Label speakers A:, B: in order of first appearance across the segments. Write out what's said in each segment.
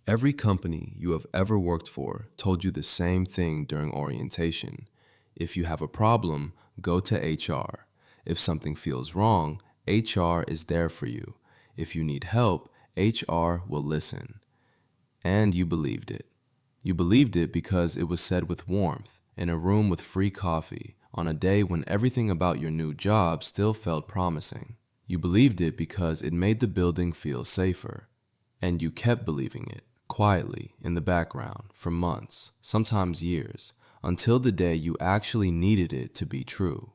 A: Every company you have ever worked for told you the same thing during orientation. If you have a problem, go to HR. If something feels wrong, HR is there for you. If you need help, HR will listen. And you believed it. You believed it because it was said with warmth, in a room with free coffee, on a day when everything about your new job still felt promising. You believed it because it made the building feel safer. And you kept believing it, quietly, in the background, for months, sometimes years, until the day you actually needed it to be true.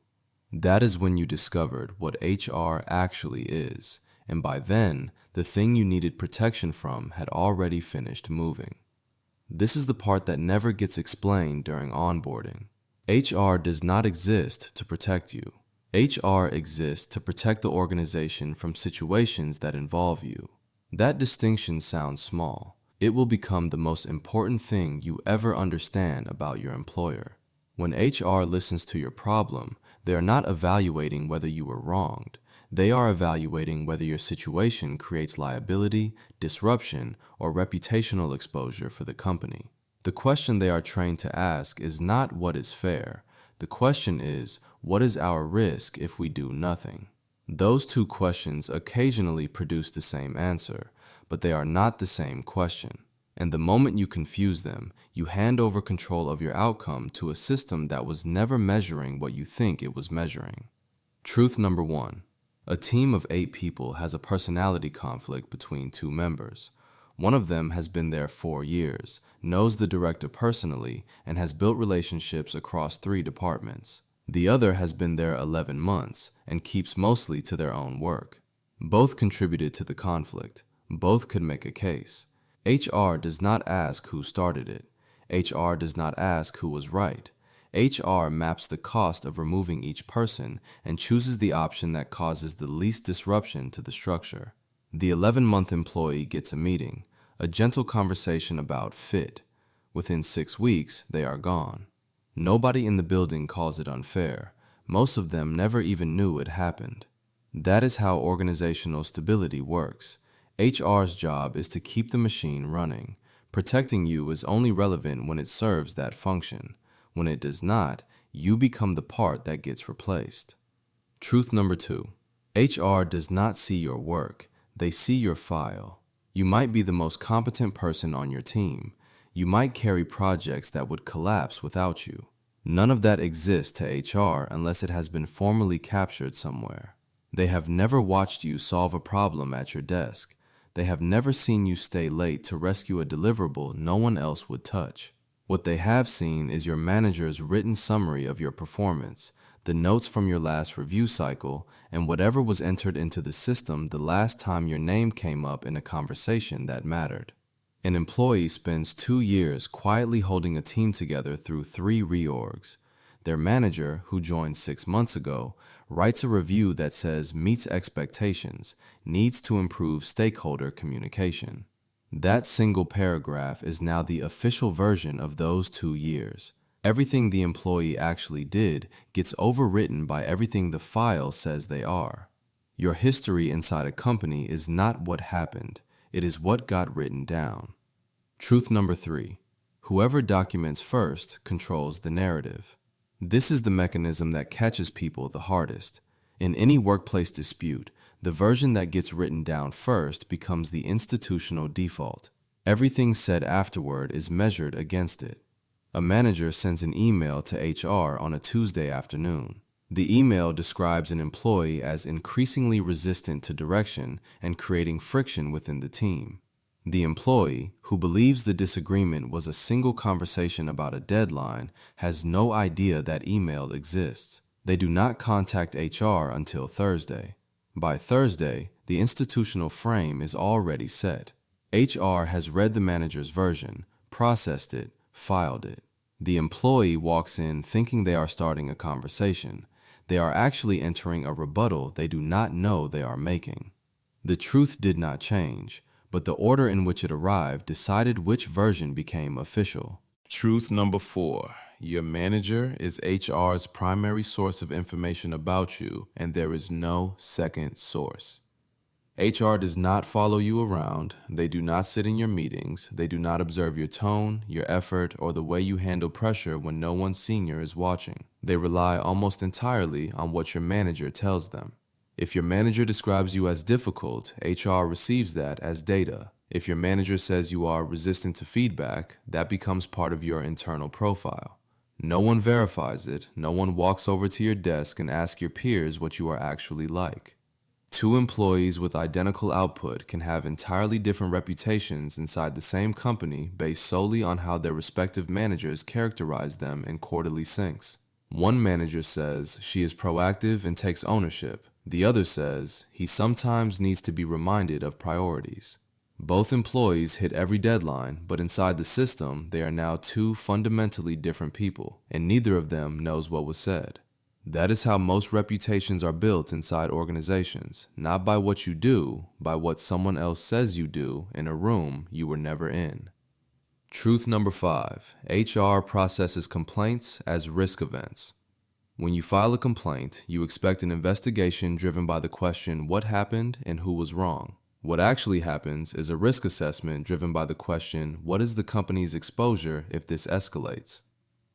A: That is when you discovered what HR actually is, and by then, the thing you needed protection from had already finished moving. This is the part that never gets explained during onboarding. HR does not exist to protect you. HR exists to protect the organization from situations that involve you. That distinction sounds small. It will become the most important thing you ever understand about your employer. When HR listens to your problem, they are not evaluating whether you were wronged. They are evaluating whether your situation creates liability, disruption, or reputational exposure for the company. The question they are trained to ask is not what is fair. The question is, what is our risk if we do nothing? Those two questions occasionally produce the same answer, but they are not the same question. And the moment you confuse them, you hand over control of your outcome to a system that was never measuring what you think it was measuring. Truth number 1. A team of 8 people has a personality conflict between 2 members. One of them has been there 4 years, knows the director personally, and has built relationships across 3 departments. The other has been there 11 months and keeps mostly to their own work. Both contributed to the conflict. Both could make a case. HR does not ask who started it. HR does not ask who was right. HR maps the cost of removing each person and chooses the option that causes the least disruption to the structure. The 11-month employee gets a meeting, a gentle conversation about fit. Within 6 weeks, they are gone. Nobody in the building calls it unfair. Most of them never even knew it happened. That is how organizational stability works. HR's job is to keep the machine running. Protecting you is only relevant when it serves that function. When it does not, you become the part that gets replaced. Truth number 2. HR does not see your work. They see your file. You might be the most competent person on your team. You might carry projects that would collapse without you. None of that exists to HR unless it has been formally captured somewhere. They have never watched you solve a problem at your desk. They have never seen you stay late to rescue a deliverable no one else would touch. What they have seen is your manager's written summary of your performance, the notes from your last review cycle, and whatever was entered into the system the last time your name came up in a conversation that mattered. An employee spends 2 years quietly holding a team together through 3 reorgs. Their manager, who joined 6 months ago, writes a review that says meets expectations, needs to improve stakeholder communication. That single paragraph is now the official version of those 2 years. Everything the employee actually did gets overwritten by everything the file says they are. Your history inside a company is not what happened. It is what got written down. Truth number 3. Whoever documents first controls the narrative. This is the mechanism that catches people the hardest. In any workplace dispute, the version that gets written down first becomes the institutional default. Everything said afterward is measured against it. A manager sends an email to HR on a Tuesday afternoon. The email describes an employee as increasingly resistant to direction and creating friction within the team. The employee, who believes the disagreement was a single conversation about a deadline, has no idea that email exists. They do not contact HR until Thursday. By Thursday, the institutional frame is already set. HR has read the manager's version, processed it, filed it. The employee walks in thinking they are starting a conversation. They are actually entering a rebuttal they do not know they are making. The truth did not change, but the order in which it arrived decided which version became official. Truth number 4. Your manager is HR's primary source of information about you, and there is no second source. HR does not follow you around. They do not sit in your meetings. They do not observe your tone, your effort, or the way you handle pressure when no one senior is watching. They rely almost entirely on what your manager tells them. If your manager describes you as difficult, HR receives that as data. If your manager says you are resistant to feedback, that becomes part of your internal profile. No one verifies it. No one walks over to your desk and asks your peers what you are actually like. Two employees with identical output can have entirely different reputations inside the same company based solely on how their respective managers characterize them in quarterly syncs. One manager says she is proactive and takes ownership. The other says he sometimes needs to be reminded of priorities. Both employees hit every deadline, but inside the system, they are now two fundamentally different people, and neither of them knows what was said. That is how most reputations are built inside organizations, not by what you do, by what someone else says you do in a room you were never in. Truth number 5, HR processes complaints as risk events. When you file a complaint, you expect an investigation driven by the question, what happened and who was wrong? What actually happens is a risk assessment driven by the question, what is the company's exposure if this escalates?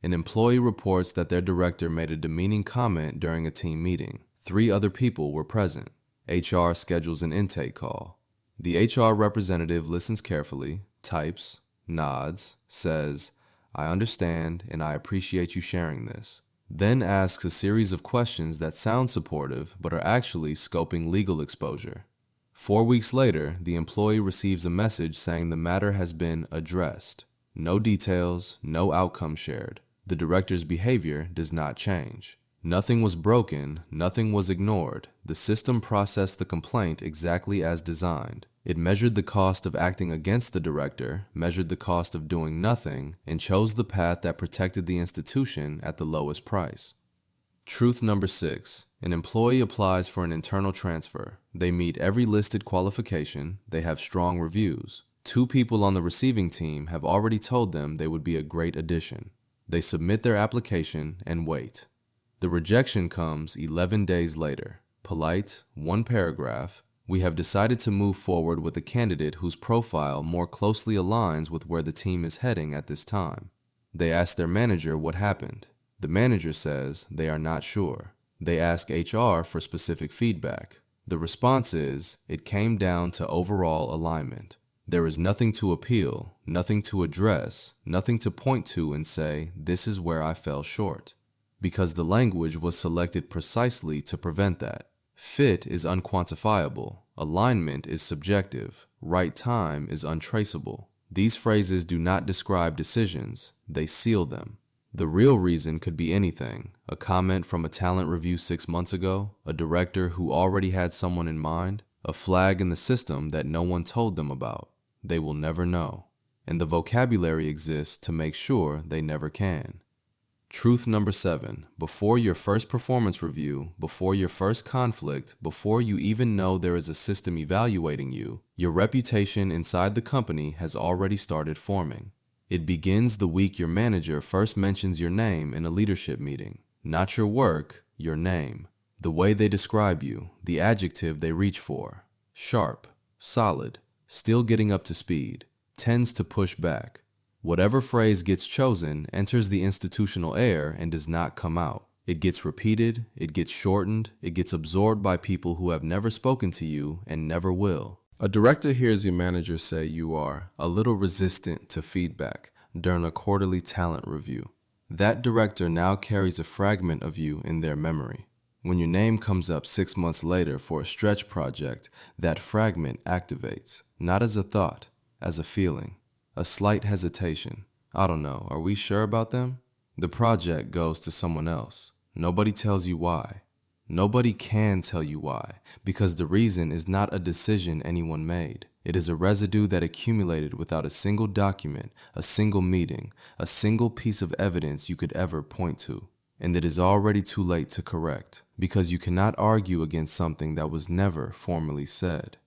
A: An employee reports that their director made a demeaning comment during a team meeting. 3 other people were present. HR schedules an intake call. The HR representative listens carefully, types, nods, says, I understand and I appreciate you sharing this. Then asks a series of questions that sound supportive but are actually scoping legal exposure. 4 weeks later, the employee receives a message saying the matter has been addressed. No details, no outcome shared. The director's behavior does not change. Nothing was broken, nothing was ignored. The system processed the complaint exactly as designed. It measured the cost of acting against the director, measured the cost of doing nothing, and chose the path that protected the institution at the lowest price. Truth number 6. An employee applies for an internal transfer. They meet every listed qualification. They have strong reviews. 2 people on the receiving team have already told them they would be a great addition. They submit their application and wait. The rejection comes 11 days later. Polite, 1 paragraph. We have decided to move forward with a candidate whose profile more closely aligns with where the team is heading at this time. They ask their manager what happened. The manager says they are not sure. They ask HR for specific feedback. The response is, it came down to overall alignment. There is nothing to appeal, nothing to address, nothing to point to and say, this is where I fell short. Because the language was selected precisely to prevent that. Fit is unquantifiable. Alignment is subjective. Right time is untraceable. These phrases do not describe decisions, they seal them. The real reason could be anything. A comment from a talent review 6 months ago, a director who already had someone in mind, a flag in the system that no one told them about. They will never know. And the vocabulary exists to make sure they never can. Truth number 7. Before your first performance review, before your first conflict, before you even know there is a system evaluating you, your reputation inside the company has already started forming. It begins the week your manager first mentions your name in a leadership meeting. Not your work, your name. The way they describe you, the adjective they reach for. Sharp, solid, still getting up to speed, tends to push back. Whatever phrase gets chosen enters the institutional air and does not come out. It gets repeated, it gets shortened, it gets absorbed by people who have never spoken to you and never will. A director hears your manager say you are a little resistant to feedback during a quarterly talent review. That director now carries a fragment of you in their memory. When your name comes up 6 months later for a stretch project, that fragment activates, not as a thought, as a feeling, a slight hesitation. I don't know, are we sure about them? The project goes to someone else. Nobody tells you why. Nobody can tell you why, because the reason is not a decision anyone made. It is a residue that accumulated without a single document, a single meeting, a single piece of evidence you could ever point to. And it is already too late to correct, because you cannot argue against something that was never formally said.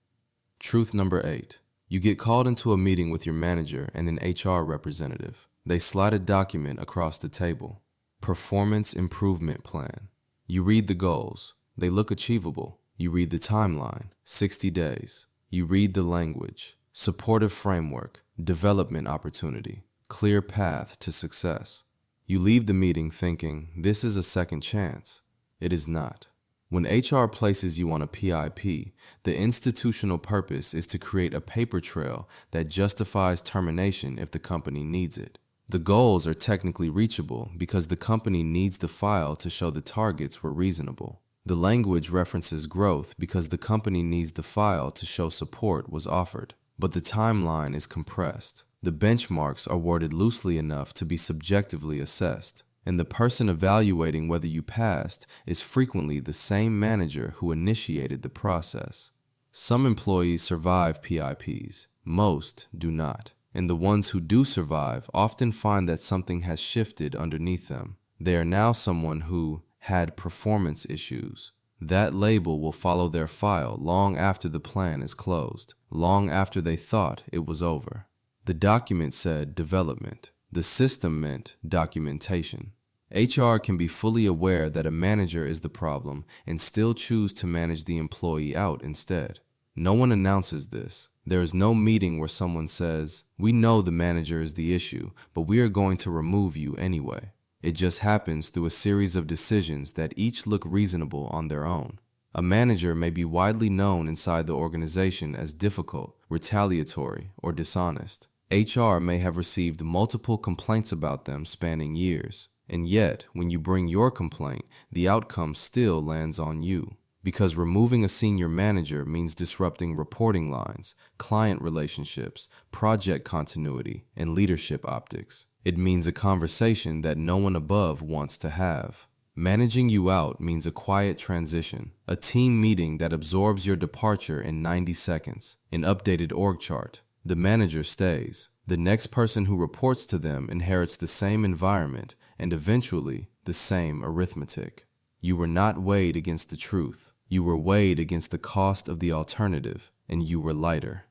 A: Truth number 8. You get called into a meeting with your manager and an HR representative. They slide a document across the table. Performance Improvement Plan. You read the goals. They look achievable. You read the timeline, 60 days. You read the language, supportive framework, development opportunity, clear path to success. You leave the meeting thinking, this is a second chance. It is not. When HR places you on a PIP, the institutional purpose is to create a paper trail that justifies termination if the company needs it. The goals are technically reachable because the company needs the file to show the targets were reasonable. The language references growth because the company needs the file to show support was offered. But the timeline is compressed. The benchmarks are worded loosely enough to be subjectively assessed. And the person evaluating whether you passed is frequently the same manager who initiated the process. Some employees survive PIPs, most do not. And the ones who do survive often find that something has shifted underneath them. They are now someone who had performance issues. That label will follow their file long after the plan is closed, long after they thought it was over. The document said development. The system meant documentation. HR can be fully aware that a manager is the problem and still choose to manage the employee out instead. No one announces this. There is no meeting where someone says, we know the manager is the issue, but we are going to remove you anyway. It just happens through a series of decisions that each look reasonable on their own. A manager may be widely known inside the organization as difficult, retaliatory, or dishonest. HR may have received multiple complaints about them spanning years. And yet, when you bring your complaint, the outcome still lands on you. Because removing a senior manager means disrupting reporting lines, client relationships, project continuity, and leadership optics. It means a conversation that no one above wants to have. Managing you out means a quiet transition, a team meeting that absorbs your departure in 90 seconds, an updated org chart. The manager stays. The next person who reports to them inherits the same environment and eventually the same arithmetic. You were not weighed against the truth. You were weighed against the cost of the alternative, and you were lighter.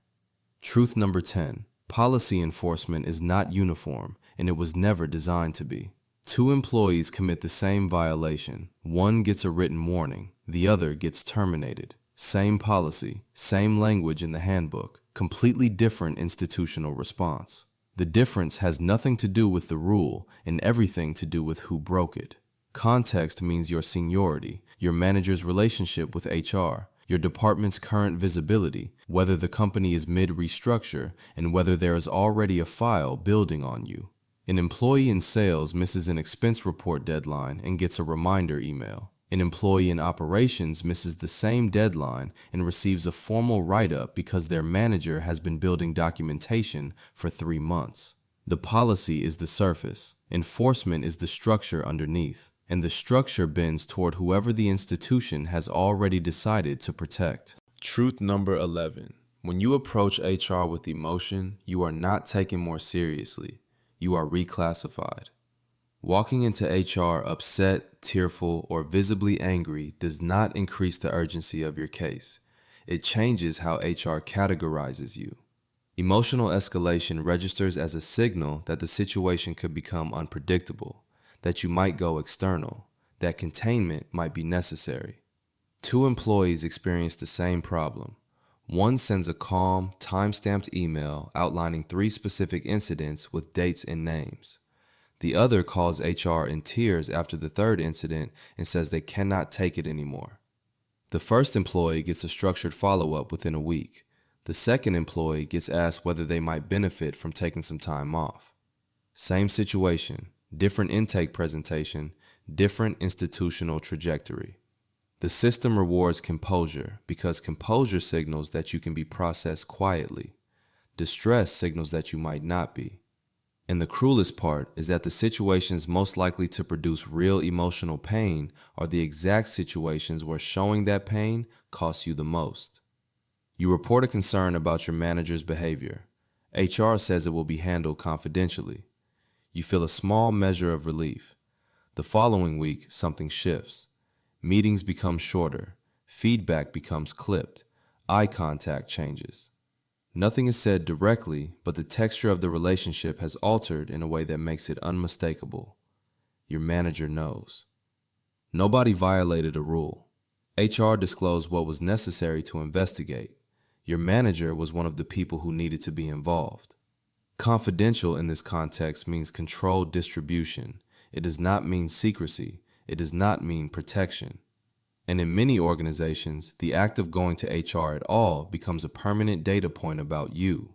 A: Truth number 10. Policy enforcement is not uniform, and it was never designed to be. Two employees commit the same violation. One gets a written warning. The other gets terminated. Same policy, same language in the handbook, completely different institutional response. The difference has nothing to do with the rule and everything to do with who broke it. Context means your seniority, your manager's relationship with HR, your department's current visibility, whether the company is mid-restructure, and whether there is already a file building on you. An employee in sales misses an expense report deadline and gets a reminder email. An employee in operations misses the same deadline and receives a formal write-up because their manager has been building documentation for 3 months. The policy is the surface. Enforcement is the structure underneath. And the structure bends toward whoever the institution has already decided to protect. Truth number 11. When you approach HR with emotion, you are not taken more seriously. You are reclassified. Walking into HR upset, tearful, or visibly angry does not increase the urgency of your case. It changes how HR categorizes you. Emotional escalation registers as a signal that the situation could become unpredictable, that you might go external, that containment might be necessary. Two employees experience the same problem. One sends a calm, time-stamped email outlining 3 specific incidents with dates and names. The other calls HR in tears after the 3rd incident and says they cannot take it anymore. The first employee gets a structured follow-up within a week. The second employee gets asked whether they might benefit from taking some time off. Same situation, different intake presentation, different institutional trajectory. The system rewards composure because composure signals that you can be processed quietly. Distress signals that you might not be. And the cruelest part is that the situations most likely to produce real emotional pain are the exact situations where showing that pain costs you the most. You report a concern about your manager's behavior. HR says it will be handled confidentially. You feel a small measure of relief. The following week, something shifts. Meetings become shorter. Feedback becomes clipped. Eye contact changes. Nothing is said directly, but the texture of the relationship has altered in a way that makes it unmistakable. Your manager knows. Nobody violated a rule. HR disclosed what was necessary to investigate. Your manager was one of the people who needed to be involved. Confidential in this context means controlled distribution. It does not mean secrecy. It does not mean protection. And in many organizations, the act of going to HR at all becomes a permanent data point about you,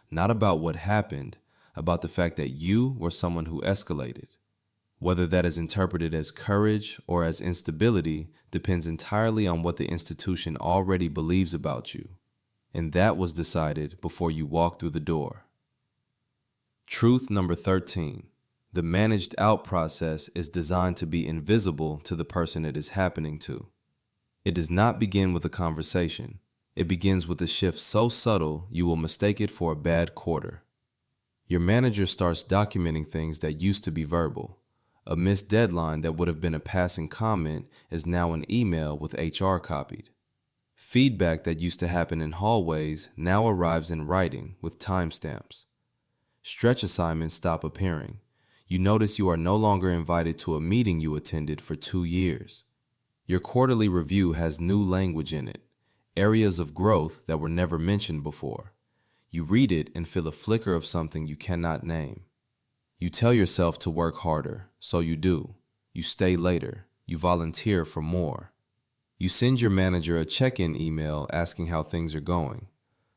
A: not about what happened, about the fact that you were someone who escalated. Whether that is interpreted as courage or as instability depends entirely on what the institution already believes about you. And that was decided before you walked through the door. Truth number 13. The managed out process is designed to be invisible to the person it is happening to. It does not begin with a conversation. It begins with a shift so subtle you will mistake it for a bad quarter. Your manager starts documenting things that used to be verbal. A missed deadline that would have been a passing comment is now an email with HR copied. Feedback that used to happen in hallways now arrives in writing with timestamps. Stretch assignments stop appearing. You notice you are no longer invited to a meeting you attended for 2 years. Your quarterly review has new language in it, areas of growth that were never mentioned before. You read it and feel a flicker of something you cannot name. You tell yourself to work harder, so you do. You stay later. You volunteer for more. You send your manager a check-in email asking how things are going.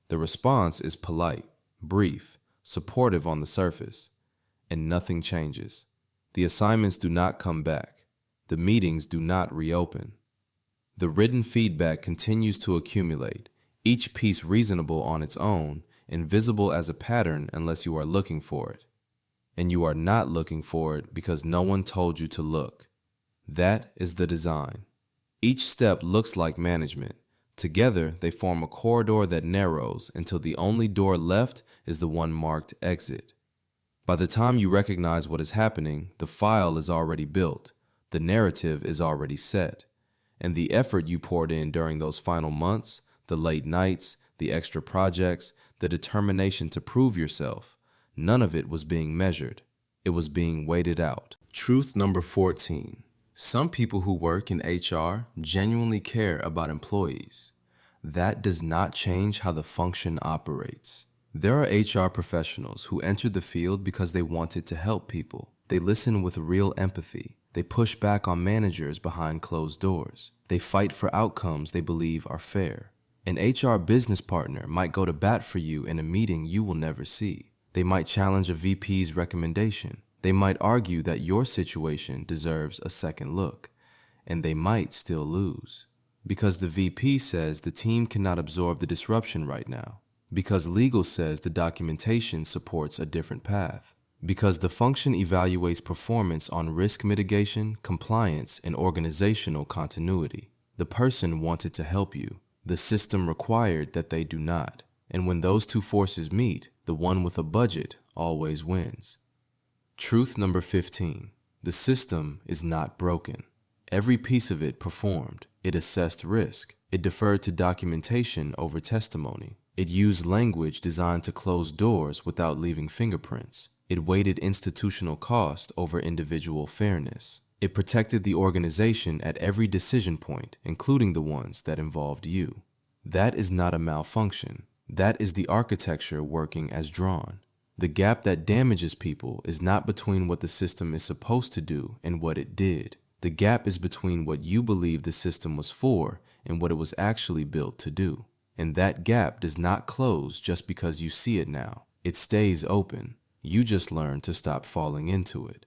A: The response is polite, brief, supportive on the surface, and nothing changes. The assignments do not come back. The meetings do not reopen. The written feedback continues to accumulate, each piece reasonable on its own, invisible as a pattern unless you are looking for it. And you are not looking for it because no one told you to look. That is the design. Each step looks like management. Together, they form a corridor that narrows until the only door left is the one marked exit. By the time you recognize what is happening, the file is already built. The narrative is already set. And the effort you poured in during those final months, the late nights, the extra projects, the determination to prove yourself, none of it was being measured. It was being weighted out. Truth number 14. Some people who work in HR genuinely care about employees. That does not change how the function operates. There are HR professionals who entered the field because they wanted to help people. They listen with real empathy. They push back on managers behind closed doors. They fight for outcomes they believe are fair. An HR business partner might go to bat for you in a meeting you will never see. They might challenge a VP's recommendation. They might argue that your situation deserves a second look. And they might still lose. Because the VP says the team cannot absorb the disruption right now. Because legal says the documentation supports a different path. Because the function evaluates performance on risk mitigation, compliance, and organizational continuity. The person wanted to help you. The system required that they do not. And when those two forces meet, the one with a budget always wins. Truth number 15. The system is not broken. Every piece of it performed. It assessed risk. It deferred to documentation over testimony. It used language designed to close doors without leaving fingerprints. It weighted institutional cost over individual fairness. It protected the organization at every decision point, including the ones that involved you. That is not a malfunction. That is the architecture working as drawn. The gap that damages people is not between what the system is supposed to do and what it did. The gap is between what you believe the system was for and what it was actually built to do. And that gap does not close just because you see it now. It stays open. You just learn to stop falling into it.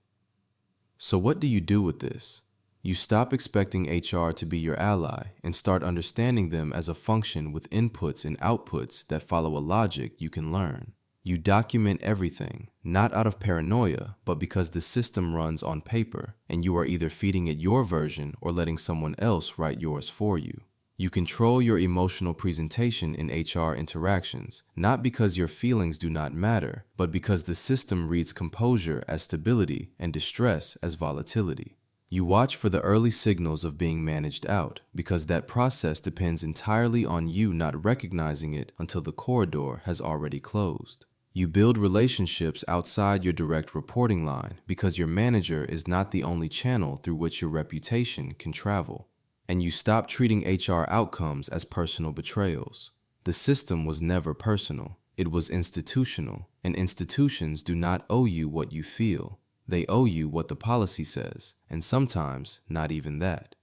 A: So what do you do with this? You stop expecting HR to be your ally and start understanding them as a function with inputs and outputs that follow a logic you can learn. You document everything, not out of paranoia, but because the system runs on paper, and you are either feeding it your version or letting someone else write yours for you. You control your emotional presentation in HR interactions, not because your feelings do not matter, but because the system reads composure as stability and distress as volatility. You watch for the early signals of being managed out, because that process depends entirely on you not recognizing it until the corridor has already closed. You build relationships outside your direct reporting line because your manager is not the only channel through which your reputation can travel. and you stop treating HR outcomes as personal betrayals. The system was never personal. It was institutional, and institutions do not owe you what you feel. They owe you what the policy says, and sometimes not even that.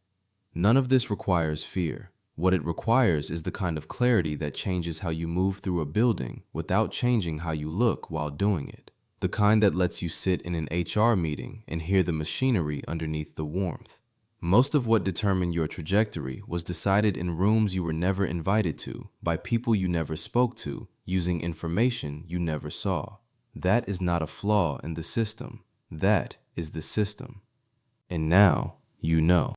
A: None of this requires fear. What it requires is the kind of clarity that changes how you move through a building without changing how you look while doing it. The kind that lets you sit in an HR meeting and hear the machinery underneath the warmth. Most of what determined your trajectory was decided in rooms you were never invited to, by people you never spoke to, using information you never saw. That is not a flaw in the system. That is the system. And now you know.